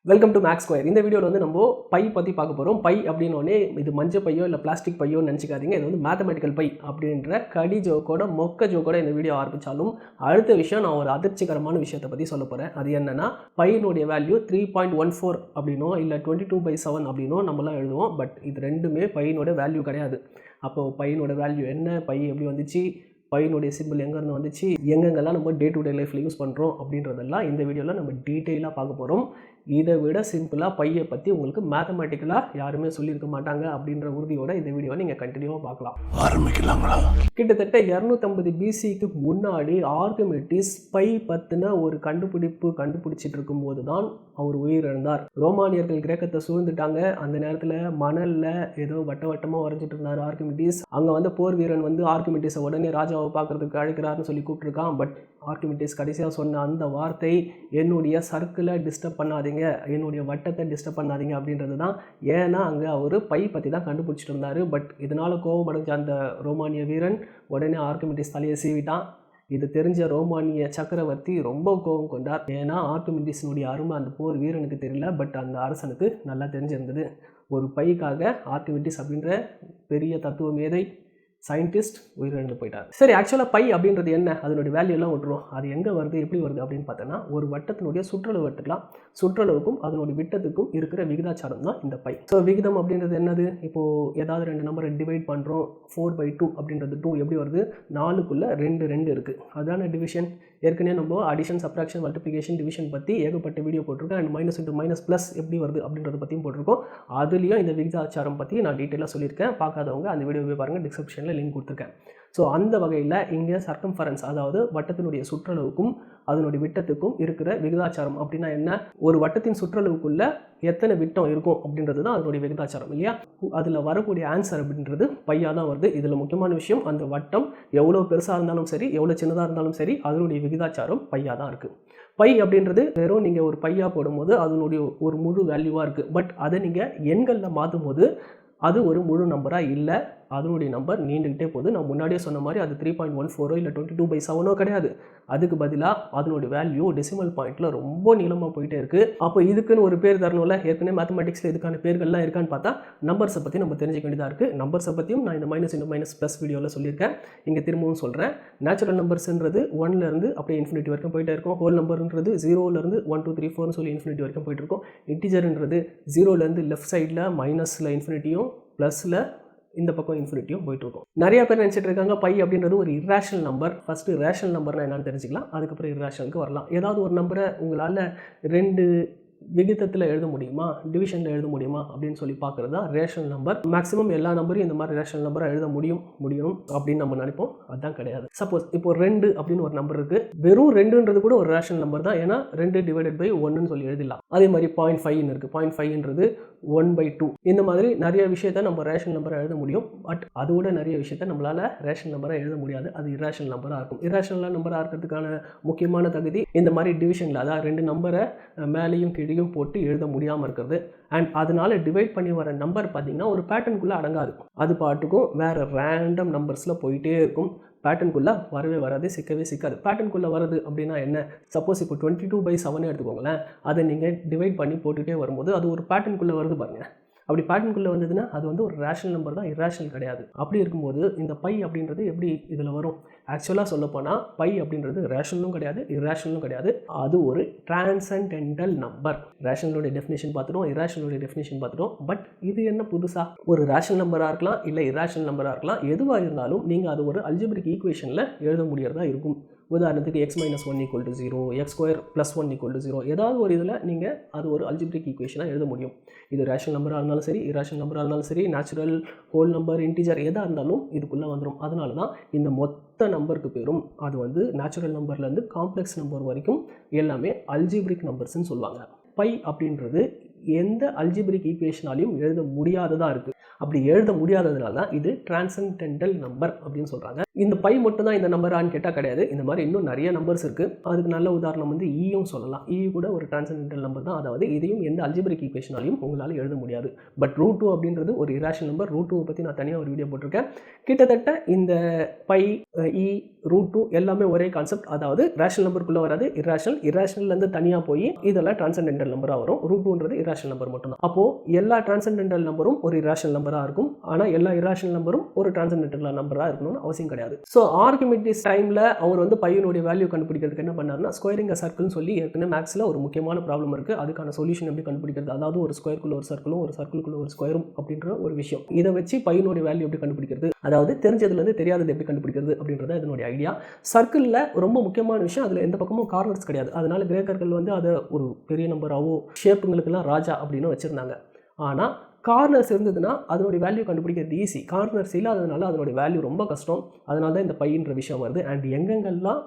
Welcome to maths square. இந்த வீடியோவில் வந்து நம்ம பை பற்றி பார்க்க போகிறோம். பை அப்படின்னோடனே இது மஞ்சள் பையோ இல்லை பிளாஸ்டிக் பையோ நினச்சிக்காதீங்க. இது வந்து மேத்தமெட்டிக்கல் பை அப்படின்ற கடி ஜோக்கோட மொக்க ஜோக்கோட இந்த வீடியோ ஆரம்பித்தாலும் அடுத்த விஷயம் நான் ஒரு அதிர்ச்சிகரமான விஷயத்தை பற்றி சொல்ல போகிறேன். அது என்னென்னா பையனுடைய வேல்யூ 3.14 அப்படின்னோ இல்லை 22/7 அப்படின்னோ நம்மளாம் எழுதுவோம். பட் இது ரெண்டுமே பையனோட வேல்யூ கிடையாது. அப்போது பையனோட வேல்யூ என்ன, பை எப்படி வந்துச்சு, பையனுடைய சிம்பிள் எங்கேருந்து வந்துச்சு, எங்கெங்கெல்லாம் நம்ம டே டு டே லைஃப்பில் யூஸ் பண்ணுறோம் அப்படின்றதெல்லாம் இந்த வீடியோவில் நம்ம டீட்டெயிலாக பார்க்க போகிறோம். இதை விட சிம்பிளாக பையை பற்றி உங்களுக்கு மேத்தமெட்டிக்கலாக யாருமே சொல்லியிருக்க மாட்டாங்க அப்படின்ற உறுதியோட இந்த வீடியோவை நீங்கள் கண்டினியூவாக பார்க்கலாம். ஆரம்பிக்கலாங்களா? கிட்டத்தட்ட 250 BCக்கு முன்னாடி ஆர்கிமெடிஸ் பை பற்றின ஒரு கண்டுபிடிச்சிட்டு இருக்கும்போது தான் அவர் உயிரிழந்தார். ரோமானியர்கள் கிரேக்கத்தை சூழ்ந்துட்டாங்க. அந்த நேரத்தில் மணலில் ஏதோ வட்டமாக வரைஞ்சிட்டு இருந்தார் ஆர்கிமெடிஸ். அங்கே வந்து போர் வீரன் வந்து ஆர்கிமெடிஸை உடனே ராஜாவை பார்க்கறதுக்கு அழைக்கிறாருன்னு சொல்லி கூப்பிட்டுருக்கான். பட் ஆர்கிமெடிஸ் கடைசியாக சொன்ன அந்த வார்த்தை, என்னுடைய சர்க்கிளை டிஸ்டர்ப் பண்ணாதீங்க, என்னுடைய வட்டத்தை டிஸ்டர்ப் பண்ணாதீங்க அப்படின்றது தான். ஏன்னா அங்கே அவர் பை பற்றி தான் கண்டுபிடிச்சிட்டு இருந்தார். பட் இதனால் கோபம் அடைஞ்ச அந்த ரோமானிய வீரன் உடனே ஆர்கிமெடிஸ் தலையை சீவிட்டான். இது தெரிஞ்ச ரோமானிய சக்கரவர்த்தி ரொம்ப கோபம் கொண்டார். ஏன்னா ஆர்கிமெடிஸினுடைய அருமை அந்த போர் வீரனுக்கு தெரியல, பட் அந்த அரசனுக்கு நல்லா தெரிஞ்சிருந்தது. ஒரு பைக்காக ஆர்கிமெடிஸ் அப்படின்ற பெரிய தத்துவ மேதை சயின்டிஸ்ட் உயிரிழந்து போயிட்டார். சரி, ஆக்சுவலாக பை அப்படின்றது என்ன, அதனுடைய வேல்யூலாம் விட்டுரும். அது எங்கே வருது, எப்படி வருது அப்படின்னு பார்த்தோன்னா, ஒரு வட்டத்தினுடைய சுற்றளவு எடுத்துக்கலாம். சுற்றளவுக்கும் அதனுடைய விட்டத்துக்கும் இருக்கிற விகிதாச்சாரம் தான் இந்த பை. ஸோ விகிதம் அப்படின்றது என்னது, இப்போது ஏதாவது ரெண்டு நம்பரை டிவைட் பண்ணுறோம். 4/2 அப்படின்றது 2 எப்படி வருது, 4க்குள்ளே 2 இருக்குது. அதுதான டிவிஷன். ஏற்கனவே நம்ம அடிஷன், சப்ராக்ஷன், மல்டிப்ளிகேஷன், டிவிஷன் பற்றி ஏகப்பட்ட வீடியோ போட்டிருக்கோம். And minus into minus plus எப்படி வருது அப்படின்றத பற்றியும் போட்டிருக்கோம். அதுலேயும் இந்த விகிதாச்சாரம் பற்றி நான் டீட்டெயிலாக சொல்லியிருக்கேன். பார்க்காதவங்க அந்த வீடியோவை பாருங்கள், டிஸ்கிரிப்ஷனில் லிங்க் கொடுத்துருக்கேன். ஸோ அந்த வகையில் இங்கே சர்க்கம்ஃபரன்ஸ், அதாவது வட்டத்தினுடைய சுற்றளவுக்கும் அதனுடைய விட்டத்துக்கும் இருக்கிற விகிதாச்சாரம் அப்படின்னா என்ன, ஒரு வட்டத்தின் சுற்றளவுக்குள்ள எத்தனை விட்டம் இருக்கும் அப்படின்றது தான் அதனுடைய விகிதாச்சாரம் இல்லையா. அதில் வரக்கூடிய ஆன்சர் அப்படின்றது பையாக தான் வருது. இதில் முக்கியமான விஷயம், அந்த வட்டம் எவ்வளோ பெருசாக இருந்தாலும் சரி, எவ்வளோ சின்னதாக இருந்தாலும் சரி, அதனுடைய விகிதாச்சாரம் பையாக தான் இருக்குது. பை அப்படின்றது வெறும் நீங்கள் ஒரு பையாக போடும்போது அதனுடைய ஒரு முழு வேல்யூவாக இருக்குது. பட் அதை நீங்கள் எண்களில் மாற்றும் போது அது ஒரு முழு நம்பராக இல்லை, அதனுடைய நம்பர் நீண்டுக்கிட்டே போகுது. நான் முன்னாடியே சொன்ன மாதிரி அது 3.14 இல்லை 22/7 கிடையாது. அதுக்கு பதிலாக அதனுடைய வேல்யூ டெசிமல் பாயிண்டில் ரொம்ப நீளமாக போயிட்டே இருக்குது. அப்போ இதுக்குன்னு ஒரு பேர் தரணும்ல. ஏற்கனவே மேத்தமெட்டிக்ஸில் இதுக்கான பேர்கள்லாம் இருக்கான்னு பார்த்தா நம்பர்ஸை பற்றி நம்ம தெரிஞ்சுக்க வேண்டியதாக இருக்குது. நம்பர்ஸை பற்றியும் நான் இந்த மைனஸ் இன்ட்டு மைனஸ் ப்ளஸ் வீடியோவில் சொல்லியிருக்கேன். இங்கே திரும்பவும் சொல்கிறேன். நேச்சுரல் நம்பர்ஸ்ன்றது 1லேருந்து அப்படியே இன்ஃபினிட்டி வரைக்கும் போயிட்டே இருக்கும். ஹோல் நம்பர்ன்றது 0லேருந்து 1 2 3 4 சொல்லி இன்ஃபினிட்டி வரைக்கும் போயிட்டு இருக்கும். இன்டிஜர்ன்றது 0லேருந்து லெஃப்ட் சைடில் மைனஸில் இன்ஃபினிட்டியும் ப்ளஸில் இந்த பக்கம் இன்ஃபினிட்டியும் போயிட்டு இருக்கும். நிறைய பேர் நினச்சிட்டு இருக்காங்க பை அப்படின்றது ஒரு இர்ரேஷனல் நம்பர். ஃபஸ்ட்டு ரேஷனல் நம்பர்னா என்னன்னு தெரிஞ்சுக்கலாம், அதுக்கப்புறம் இர்ரேஷனலுக்கு வரலாம். ஏதாவது ஒரு நம்பரை உங்களால் 2 விகிதத்தில் எழுத முடியுமா, டிவிஷனில் எழுத முடியுமா அப்படின்னு சொல்லி பார்க்குறது தான் ரேஷனல் நம்பர். மேக்ஸிமம் எல்லா நம்பரையும் இந்த மாதிரி ரேஷனல் நம்பராக எழுத முடியும் அப்படின்னு நம்ம நினைப்போம். அதுதான் கிடையாது. சப்போஸ் இப்போ 2 அப்படின்னு ஒரு நம்பர் இருக்குது, வெறும் 2ன்றது கூட ஒரு ரேஷனல் நம்பர் தான். ஏன்னா 2/1 சொல்லி எழுதிடலாம். அதே மாதிரி 0.5 இருக்குது. 0.5ன்றது 1/2. இந்த மாதிரி நிறைய விஷயத்த நம்ம ரேஷனல் நம்பராக எழுத முடியும். பட் அதோட நிறைய விஷயத்த நம்மளால் ரேஷனல் நம்பராக எழுத முடியாது. அது இர்ரேஷனல் நம்பராக இருக்கும். இர்ரேஷனல் நம்பராக இருக்கிறதுக்கான முக்கியமான தகுதி இந்த மாதிரி டிவிஷனில், அதாவது 2 நம்பரை மேலேயும் கீழே போட்டு எழுத முடியாமல் இருக்கிறது. அண்ட் அதனால டிவைட் பண்ணி வர நம்பர் பார்த்தீங்கன்னா ஒரு பேட்டர்னுக்குள்ளே அடங்காது. அது பாட்டுக்கும் வேறு ரேண்டம் நம்பர்ஸில் போயிட்டே இருக்கும். பேட்டர்னுக்குள்ளே வரவே வராது, சிக்காது. பேட்டர்னுக்குள்ளே வருது அப்படின்னா என்ன, சப்போஸ் இப்போ 22/7 எடுத்துக்கோங்களேன். அதை நீங்கள் டிவைட் பண்ணி போட்டுகிட்டே வரும்போது அது ஒரு பேட்டர்னுக்குள்ளே வருது பாருங்கள். அப்படி பேட்டர்னுக்குள்ளே வந்ததுன்னா அது வந்து ஒரு ரேஷனல் நம்பர் தான், இர்ரேஷனல் கிடையாது. அப்படி இருக்கும்போது இந்த பை அப்படின்றது எப்படி இதில் வரும், ஆக்சுவலாக சொல்லப்போனால் பை அப்படின்றது ரேஷனலும் கிடையாது, இர்ரேஷனலும் கிடையாது. அது ஒரு டிரான்சென்டென்டல் நம்பர். ரேஷனலுடைய டெஃபினேஷன் பார்த்துட்டோம், இர்ரேஷனலுடைய டெஃபினேஷன் பார்த்துட்டோம். பட் இது என்ன புதுசாக, ஒரு ரேஷனல் நம்பராக இருக்கலாம், இல்லை இர்ரேஷனல் நம்பராக இருக்கலாம். எதுவாக இருந்தாலும் நீங்கள் அது ஒரு அல்ஜிப்ரிக் ஈக்குவேஷனில் எழுத முடியறதா இருக்கும். உதாரணத்துக்கு x - 1 = 0, x² + 1 = 0, ஏதாவது ஒரு இதில் நீங்கள் அது ஒரு அல்ஜிப்ரிக் ஈக்குவேஷனாக எழுத முடியும். இது ரேஷனல் நம்பராக இருந்தாலும் சரி, இர்ரேஷனல் நம்பராக இருந்தாலும் சரி, நேச்சுரல், ஹோல் நம்பர், இன்டிஜர் எதாக இருந்தாலும் இதுக்குள்ளே வந்துடும். அதனால தான் இந்த மொத்த நம்பருக்கு பேரும் அது வந்து நேச்சுரல் நம்பர்லேருந்து காம்ப்ளெக்ஸ் நம்பர் வரைக்கும் எல்லாமே அல்ஜிப்ரிக் நம்பர்ஸ்ன்னு சொல்லுவாங்க. பை அப்படின்றது எந்த அல்ஜிபிரிக் ஈக்குவேஷனாலையும் எழுத முடியாததாக இருக்குது. அப்படி எழுத முடியாததுனால தான் இது டிரான்சென்டென்டல் நம்பர் அப்படின்னு சொல்கிறாங்க. இந்த பை மட்டும் தான் இந்த நம்பரான்னு கேட்டால் கிடையாது. இந்த மாதிரி இன்னும் நிறைய நம்பர்ஸ் இருக்குது. அதுக்கு நல்ல உதாரணம் வந்து ஈயும் சொல்லலாம். ஈ கூட ஒரு டிரான்சென்டென்டல் நம்பர் தான். அதாவது இதையும் எந்த அல்ஜிபிரிக் ஈக்குவேஷனாலையும் உங்களால் எழுத முடியாது. பட் √2 அப்படின்றது ஒரு இராஷனல் நம்பர். √2 பற்றி நான் தனியாக ஒரு வீடியோ போட்டிருக்கேன். கிட்டத்தட்ட இந்த பை, இ, √2 எல்லாமே ஒரே கான்செப்ட். அதாவது ரேஷனல் நம்பருக்குள்ளே வராது, இராஷனல்லேருந்து தனியாக போய் இதெல்லாம் டிரான்சென்டென்டல் நம்பராக வரும். √2ன்றது இராஷனல் நம்பர் மட்டும்தான். அப்போது எல்லா டிரான்சென்டென்டல் நம்பரும் ஒரு இராஷனல் நம்பராக இருக்கும். ஆனால் எல்லா இராஷனல் நம்பரும் ஒரு டிரான்சென்டென்டல் நம்பராக இருக்கணும்னு அவசியம் கிடையாது. ஸோ ஆர்கிமிடிஸ் டைமில் அவர் வந்து பையனுடைய வேல்யூ கண்டுபிடிக்கிறதுக்கு என்ன பண்ணாருன்னா, ஸ்கொயரிங் சர்க்கிள்னு சொல்லி ஏற்கனவே மேக்ஸில் ஒரு முக்கியமான ப்ராப்ளம் இருக்குது. அதுக்கான சொல்யூஷன் எப்படி கண்டுபிடிக்கிறது, அதாவது ஒரு ஸ்கொயருக்குள்ள ஒரு சர்க்கிளும் ஒரு சர்க்கிளுக்குள்ள ஒரு ஸ்கொயரும் அப்படின்ற ஒரு விஷயம். இதை வச்சு பையனுடைய வேல்யூ எப்படி கண்டுபிடிக்கிறது, அதாவது தெரிஞ்சதுலேருந்து தெரியாதது எப்படி கண்டுபிடிக்கிறது அப்படின்றத இதனுடைய ஐடியா. சர்க்கிளில் ரொம்ப முக்கியமான விஷயம், அதில் எந்த பக்கமும் கார்னர்ஸ் கிடையாது. அதனால கிரேக்கர்கள் வந்து அதை ஒரு பெரிய நம்பராகவோ ஷேப்புங்களுக்கெல்லாம் ராஜா அப்படின்னு வச்சுருந்தாங்க. ஆனால் கார்னர்ஸ் இருந்ததுன்னா அதனுடைய வேல்யூ கண்டுபிடிக்கிறது ஈஸி. கார்னர்ஸ் இல்லாததுனால அதனுடைய வேல்யூ ரொம்ப கஷ்டம். அதனால தான் இந்த பையன்ற விஷயம் வருது. அண்ட் எங்கெங்கெல்லாம்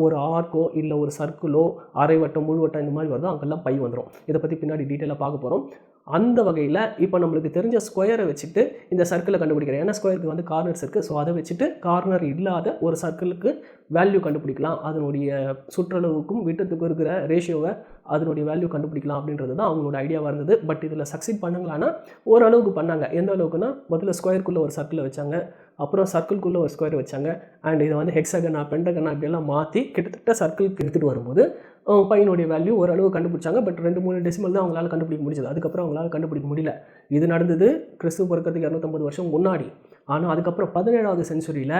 ஒரு ஆர்க்கோ இல்லை ஒரு சர்க்கிளோ அரை வட்டம் முழுவட்டம் இந்த மாதிரி வருதோ அங்கெல்லாம் பை வந்துடும். இதை பற்றி பின்னாடி டீட்டெயிலாக பார்க்க போகிறோம். அந்த வகையில் இப்போ நம்மளுக்கு தெரிஞ்ச ஸ்கொயரை வச்சுட்டு இந்த சர்க்கிளை கண்டுபிடிக்கிறேன். ஏன்னா ஸ்கொயருக்கு வந்து கார்னர்ஸ் இருக்குது. ஸோ அதை வச்சுட்டு கார்னர் இல்லாத ஒரு சர்க்கிளுக்கு வேல்யூ கண்டுபிடிக்கலாம். அதனுடைய சுற்றளவுக்கும் விட்டத்துக்கும் இருக்கிற ரேஷியோவை அதனுடைய வேல்யூ கண்டுபிடிக்கலாம் அப்படின்றது தான் அவங்களோட ஐடியாவாக இருந்தது. பட் இதில் சக்சீட் பண்ணாங்களான்னா ஓரளவுக்கு பண்ணாங்க. எந்த அளவுக்குன்னா, முதல்ல ஸ்கொயருக்குள்ளே ஒரு சர்க்கிளை வச்சாங்க, அப்புறம் சர்க்கிள்குள்ளே ஒரு ஸ்கொயர் வச்சாங்க. அண்ட் இதை வந்து ஹெக்ஸகனா பென்டகனா இப்படியெல்லாம் மாற்றி கிட்டத்தட்ட சர்க்கிளுக்கு எடுத்துகிட்டு வரும்போது பையனுடைய வேல்யூ ஓரளவு கண்டுபிடிச்சாங்க. பட் 2-3 டெசிமல் தான் அவங்களால கண்டுபிடிக்க முடிஞ்சது. அதுக்கப்புறம் அவங்களால கண்டுபிடிக்க முடியல. இது நடந்தது கிறிஸ்துவ பிறக்கிறதுக்கு 250 வருஷம் முன்னாடி. ஆனால் அதுக்கப்புறம் 17வது செஞ்சுரியில்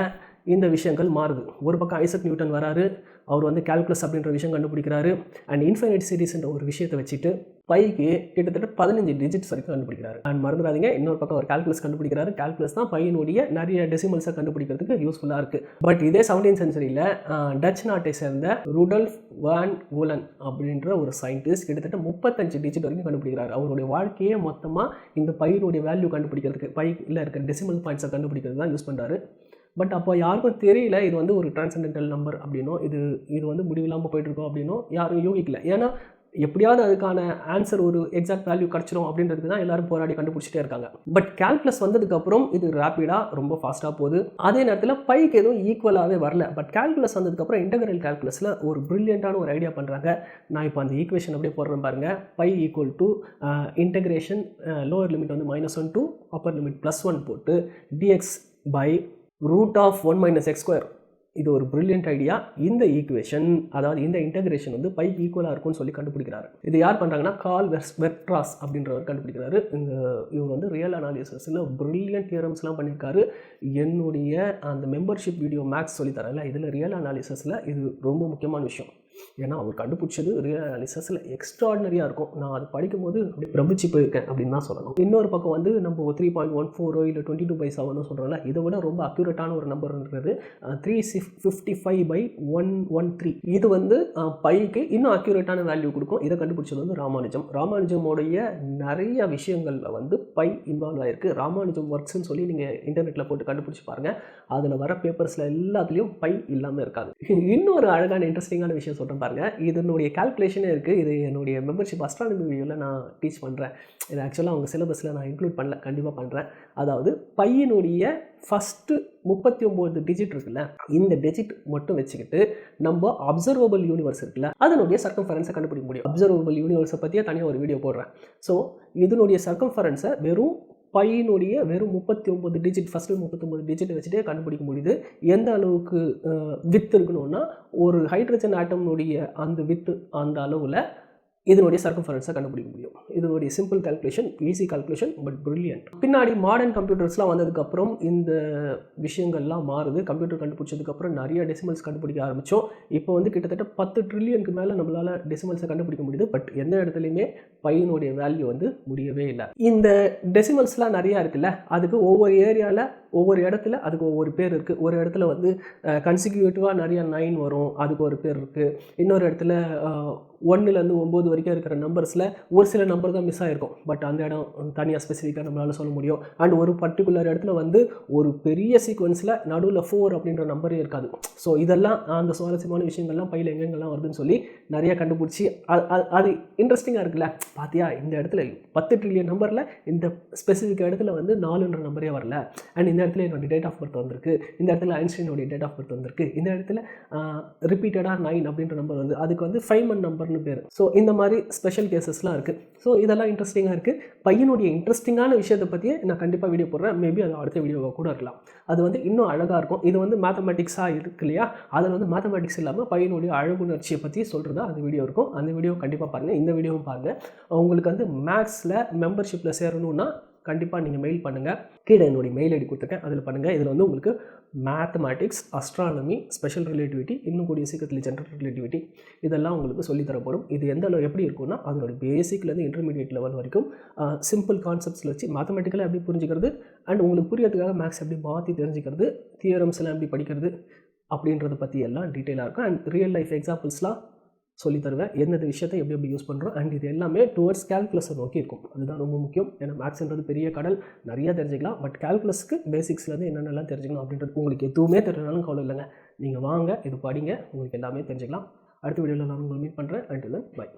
இந்த விஷயங்கள் மாறுது. ஒரு பக்கம் ஐசக் நியூட்டன் வராரு. அவர் வந்து கால்குலஸ் அப்படின்ற விஷயம் கண்டுபிடிக்கிறாரு. அண்ட் இன்ஃபைனைட் சீரிஸ்ன்ற ஒரு விஷயத்தை வச்சுட்டு பைக்கு கிட்டத்தட்ட 15 டிஜிட்ஸ் வரைக்கும் கண்டுபிடிக்கிறாரு. அண்ட் மறந்துடாதீங்க, இன்னொரு பக்கம் அவர் கால்குலஸ் கண்டுபிடிக்கிறாரு. கால்குலஸ் தான் பையனுடைய நிறைய டெசிமல்ஸை கண்டுபிடிக்கிறதுக்கு யூஸ்ஃபுல்லாக இருக்குது. பட் இதே 17th செஞ்சுரியில் டச் நாட்டை சேர்ந்த ருடல்ஃப் வான் வூலன் அப்படின்ற ஒரு சயின்டிஸ்ட் கிட்டத்தட்ட 35 டிஜிட் வரைக்கும் கண்டுபிடிக்கிறார். அவருடைய வாழ்க்கையே மொத்தமாக இந்த பையனுடைய வேல்யூ கண்டுபிடிக்கிறதுக்கு, பையில் இருக்கிற டெசிமல் பாயிண்ட்ஸை கண்டுபிடிக்கிறது தான் யூஸ் பண்ணுறாரு. பட் அப்போ யாருக்கும் தெரியல இது வந்து ஒரு டிரான்சென்டென்டல் நம்பர் அப்படின்னோ, இது வந்து முடிவில்லாமல் போயிட்டுருக்கோம் அப்படின்னோ யாரும் யோகிக்கல. ஏன்னா எப்படியாவது அதுக்கான ஆன்சர் ஒரு எக்ஸாக்ட் வேல்யூ கிடச்சிரும் அப்படின்றதுக்கு தான் எல்லாரும் போராடி கண்டுபிடிச்சிட்டே இருக்காங்க. பட் கால்குலஸ் வந்ததுக்கப்புறம் இது ரேப்பிடாக ரொம்ப ஃபாஸ்ட்டாக போகுது. அதே நேரத்தில் பைக்கு எதுவும் ஈக்குவலாகவே வரல. பட் கால்குலஸ் வந்ததுக்கப்புறம் இன்டெக்ரல் கால்குலஸில் ஒரு ப்ரில்லியண்ட்டான ஒரு ஐடியா பண்ணுறாங்க. நான் இப்போ அந்த ஈக்குவேஷன் அப்படியே போடுறேன் பாருங்கள். By equal to integration lower limit வந்து -1 to அப்பர் லிமிட் +1 போட்டு dx by √1 - x². இது ஒரு பிரில்லியன்ட் ஐடியா. இந்த ஈக்குவேஷன், அதாவது இந்த இன்டெகிரேஷன் வந்து பைக்கு ஈக்குவலாக இருக்கும்னு சொல்லி கண்டுபிடிக்கிறாரு. இது யார் பண்ணுறாங்கன்னா, கார்ல் வெர்ட்ராஸ் அப்படின்றவர் கண்டுபிடிக்கிறாரு. இவர் வந்து ரியல் அனாலிசிஸில் பிரில்லியன்ட் தியரம்ஸ்லாம் பண்ணியிருக்காரு. என்னுடைய அந்த மெம்பர்ஷிப் வீடியோ மேக்ஸ் சொல்லித்தரல, இதில் ரியல் அனாலிசிஸில் இது ரொம்ப முக்கியமான விஷயம். ஏன்னா அவர் கண்டுபிடிச்சது ரியல் அனாலிசிஸில் எக்ஸ்ட்ராடினரியாக இருக்கும். நான் அது படிக்கும்போது அப்படி பிரமிச்சு போயிருக்கேன் அப்படின்னு தான் சொல்லணும். இன்னொரு பக்கம் வந்து நம்ம 3.14 இல்லை 22 பைசாவோ சொல்கிறோம்ல, இதை விட ரொம்ப அக்யூரேட்டான ஒரு நம்பர்ன்றது 355/113. இது வந்து பைக்கு இன்னும் அக்யூரேட்டான வேல்யூ கொடுக்கும். இதை கண்டுபிடிச்சது வந்து ராமானுஜம். ராமானுஜமோடைய நிறைய விஷயங்களில் வந்து பை இன்வால்வ் ஆகிருக்கு. ராமானுஜம் ஒர்க்ஸ்ன்னு சொல்லி நீங்கள் இன்டர்நெட்டில் போட்டு கண்டுபிடிச்சி பாருங்கள். அதில் வர பேப்பர்ஸில் எல்லாத்துலேயும் பை இல்லாமல் இருக்காது. இன்னொரு அழகான இன்ட்ரெஸ்டிங்கான விஷயம் சொல்கிறேன் பாருங்கள். இதனுடைய கால்குலேஷனே இருக்குது. இது என்னுடைய மெம்பர்ஷிப் அஸ்ட்ரானமி வீடியோவில் நான் டீச் பண்ணுறேன். இது ஆக்சுவலாக அவங்க சிலபஸில் நான் இன்க்ளூட் பண்ணல, கண்டிப்பாக பண்ணுறேன். அதாவது பையனுடைய ஃபஸ்ட்டு 39 டிஜிட் இருக்குல்ல, இந்த டிஜிட் மட்டும் வச்சுக்கிட்டு நம்ம அப்சர்வபிள் யூனிவர்ஸ் இருக்குல்ல, அதனுடைய சர்க்கம்ஃபரன்ஸை கண்டுபிடிக்க முடியும். அப்சர்வபிள் யூனிவர்ஸை பற்றியே தனியாக ஒரு வீடியோ போடுறேன். ஸோ இதனுடைய சர்க்கம்ஃபரன்ஸை வெறும் பையனுடைய வெறும் 39 டிஜிட், ஃபஸ்ட்டு 39 டிஜிட் வச்சுட்டே கண்டுபிடிக்க முடியுது. எந்த அளவுக்கு வித்து இருக்கணும்னா, ஒரு ஹைட்ரஜன் ஆட்டம்னுடைய அந்த வித்து அந்த அளவில் இதனுடைய சர்க்கம்ஃபரன்ஸை கண்டுபிடிக்க முடியும். இதனுடைய simple calculation, easy calculation, but brilliant. பின்னாடி மாடர்ன் கம்ப்யூட்டர்ஸ்லாம் வந்ததுக்கப்புறம் இந்த விஷயங்கள்லாம் மாறுது. கம்ப்யூட்டர் கண்டுபிடிச்சதுக்கப்புறம் நிறைய டெசிமல்ஸ் கண்டுபிடிக்க ஆரம்பித்தோம். இப்போ வந்து கிட்டத்தட்ட 10 ட்ரில்லியனுக்கு மேலே நம்மளால் டெசிமல்ஸை கண்டுபிடிக்க முடியுது. பட் எந்த இடத்துலையுமே பையனுடைய வேல்யூ வந்து முடியவே இல்லை. இந்த டெசிமல்ஸ்லாம் நிறையா இருக்குல்ல, அதுக்கு ஒவ்வொரு ஏரியாவில் ஒவ்வொரு இடத்துல அதுக்கு ஒவ்வொரு பேர் இருக்குது. ஒரு இடத்துல வந்து கன்சிக்யூட்டிவாக நிறைய 9 வரும், அதுக்கு ஒரு பேர் இருக்குது. இன்னொரு இடத்துல 1லேருந்து 9 வரைக்கும் இருக்கிற நம்பர்ஸில் ஒரு சில நம்பர் தான் மிஸ் ஆகிருக்கும், பட் அந்த இடம் தனியாக ஸ்பெசிஃபிக்காக நம்மளால் சொல்ல முடியும். அண்ட் ஒரு பர்டிகுலர் இடத்துல வந்து ஒரு பெரிய சீக்வன்ஸில் நடுவில் 4 அப்படின்ற நம்பரே இருக்காது. ஸோ இதெல்லாம் அந்த சுவாரஸ்யமான விஷயங்கள்லாம் பையில் எங்கெங்கெல்லாம் வருதுன்னு சொல்லி நிறையா கண்டுபிடிச்சி அது இன்ட்ரெஸ்டிங்காக இருக்குல்ல. பார்த்தியா, இந்த இடத்துல 10 ட்ரில்லியன் நம்பரில் இந்த ஸ்பெசிஃபிக் இடத்துல வந்து 4ன்ற நம்பரே வரல. அண்ட் இந்த இடத்துல என்னுடைய டேட் ஆஃப் பர்த் வந்திருக்கு, இந்த இடத்துல ஐன்ஸ்டைனுடைய டேட் ஆஃப் பர்த் வந்திருக்கு, இந்த இடத்துல ரிப்பீட்டடாக 9 அப்படின்ற நம்பர் வந்து அதுக்கு வந்து ஃபைமன் நம்பர்னு பேர். ஸோ இந்த மாதிரி ஸ்பெஷல் கேசஸ்லாம் இருக்குது. ஸோ இதெல்லாம் இன்ட்ரெஸ்டிங்காக இருக்குது. பையனுடைய இன்ட்ரெஸ்டிங்கான விஷயத்தை பற்றியே நான் கண்டிப்பாக வீடியோ போடுறேன். மேபி அது அடுத்த வீடியோவாக கூட இருக்கலாம். அது வந்து இன்னும் அழகாக இருக்கும். இது வந்து மேத்தமெட்டிக்ஸாக இருக்கு இல்லையா, அதில் வந்து மேத்தமெட்டிக்ஸ் இல்லாமல் பையனுடைய அழகுணர்ச்சியை பற்றி சொல்கிறதா அந்த வீடியோ இருக்கும். அந்த வீடியோ கண்டிப்பாக பாருங்கள். இந்த வீடியோவும் பாருங்கள். உங்களுக்கு வந்து மேக்ஸில் மெம்பர்ஷிப்பில் சேரணும்னா கண்டிப்பாக நீங்கள் மெயில் பண்ணுங்கள். கீழே என்னுடைய மெயில் ஐடி கொடுத்துருக்கேன், அதில் பண்ணுங்கள். இதில் வந்து உங்களுக்கு மேத்தமேட்டிக்ஸ், அஸ்ட்ரானமி, ஸ்பெஷல் ரிலேட்டிவிட்டி, இன்னும் கூடிய சீக்கிரத்தில் ஜென்ரல் ரிலேட்டிவிட்டி இதெல்லாம் உங்களுக்கு சொல்லித்தரப்படும். இது எந்த அளவு எப்படி இருக்கும்னா அதோட பேசிக்லேருந்து இன்டர்மீடியட் லெவல் வரைக்கும் சிம்பிள் கான்செப்ட்ஸில் வச்சு மேத்தமெட்டிக்கலாக எப்படி புரிஞ்சுக்கிறது, அண்ட் உங்களுக்கு புரியறதுக்காக மேக்ஸ் எப்படி மாற்றி தெரிஞ்சுக்கிறது, தியரம்ஸ் எல்லாம் எப்படி படிக்கிறது அப்படின்றத பற்றி எல்லாம் டீட்டெயிலாக இருக்கும். அண்ட் ரியல் லைஃப் எக்ஸாம்பிள்ஸ்லாம் சொல்லி தருவேன், எந்தெந்த விஷயத்தை எப்படி எப்படி யூஸ் பண்ணுறோம். அண்ட் இது எல்லாமே டுவர்ட்ஸ் கேல்குலஸை நோக்கி இருக்கும். அதுதான் ரொம்ப முக்கியம். ஏன்னா மேக்ஸ்ன்றது பெரிய கடல், நிறையா தெரிஞ்சுக்கலாம். பட் கேல்குலஸ்க்கு பேசிக்ஸ்லேருந்து என்னென்னலாம் தெரிஞ்சுக்கணும் அப்படின்றது உங்களுக்கு எதுவுமே தெரியலனாலும் கவலை இல்லைங்க. நீங்கள் வாங்க, இது படிங்க, உங்களுக்கு எல்லாமே தெரிஞ்சுக்கலாம். அடுத்த வீடியோவில் நான் உங்களை மீட் பண்ணுறேன். Until then by.